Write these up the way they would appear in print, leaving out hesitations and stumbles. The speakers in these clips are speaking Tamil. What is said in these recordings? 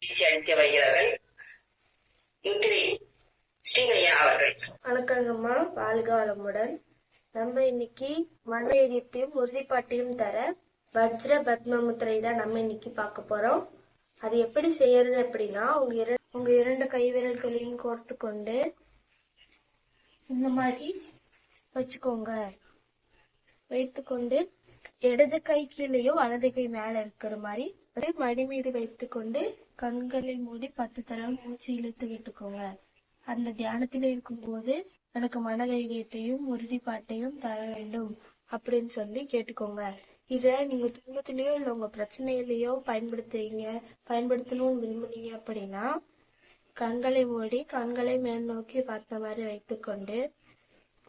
பயிற்சி அளிக்க வருகிறார்கள் முத்திரை ஸ்ரீமையா அவர்கள். வணக்கங்கம்மா, வாழ்க வளமுடன். நம்ம இன்னைக்கு மன தைரியத்தையும் உறுதிப்பாட்டையும் தர வஜ்ர பத்ம முத்திரை தான் நம்ம இன்னைக்கு பார்க்க போறோம். அது எப்படி செய்யறது அப்படின்னா, உங்க இரண்டு கை விரல்களையும் கோர்த்து கொண்டு இந்த மாதிரி வச்சுக்கோங்க. வைத்துக்கொண்டு இடது கை கீழேயோ வலது கை மேல இருக்கிற மாதிரி மடி மீது வைத்துக்கொண்டு கண்களை மூடி 10 தடவை மூச்சு இழுத்து விட்டுக்கோங்க. அந்த தியானத்தில் இருக்கும்போது எனக்கு மனதைரியத்தையும் உறுதிப்பாட்டையும் தர வேண்டும் அப்படின்னு சொல்லி கேட்டுக்கோங்க. இத நீங்க துன்பத்திலயோ இல்ல உங்க பிரச்சனையிலயோ பயன்படுத்தணும்னு விரும்புனீங்க அப்படின்னா கண்களை மூடி கண்களை மேல் நோக்கி பார்த்த மாதிரி வைத்துக்கொண்டு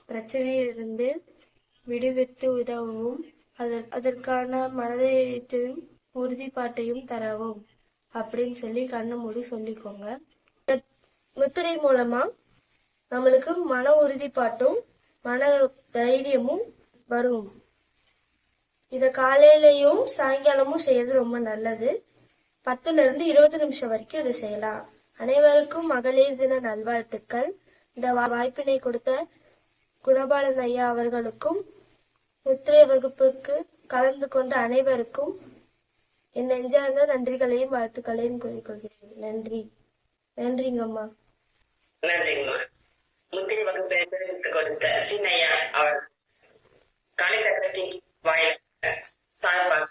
பிரச்சனையிலிருந்து விடுவித்து உதவும் அதற்கான மனதைரியத்தையும் உறுதிப்பாட்டையும் தரவும் அப்படின்னு சொல்லி கண்ணை மூடி சொல்லிக்கோங்க. முத்திரை மூலமா நம்மளுக்கு மன உறுதிப்பாட்டும் மன தைரியமும் வரும். இத காலையிலயும் சாயங்காலமும் செய்யறது ரொம்ப நல்லது. 10ல இருந்து 20 நிமிஷம் வரைக்கும் இதை செய்யலாம். அனைவருக்கும் மகளிர் தின நல்வாழ்த்துக்கள். இந்த வாய்ப்பினை கொடுத்த குணபாலன் ஐயா அவர்களுக்கும் முத்திரை வகுப்புக்கு கலந்து கொண்ட அனைவருக்கும் என் நெஞ்சார்ந்த நன்றிகளையும் வாழ்த்துக்களையும் கூறிக்கொள்கிறேன். நன்றிங்கம்மா. நன்றிங்கம்மா. முத்திரை வகுப்பு கொடுத்த சின்னையா அவர் காலகட்டத்தின் வாயிலாக சார்பாக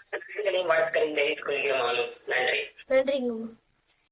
வாழ்த்துக்களையும் தெரிவித்துக் கொள்கிறோம். நன்றி. நன்றிங்கம்மா.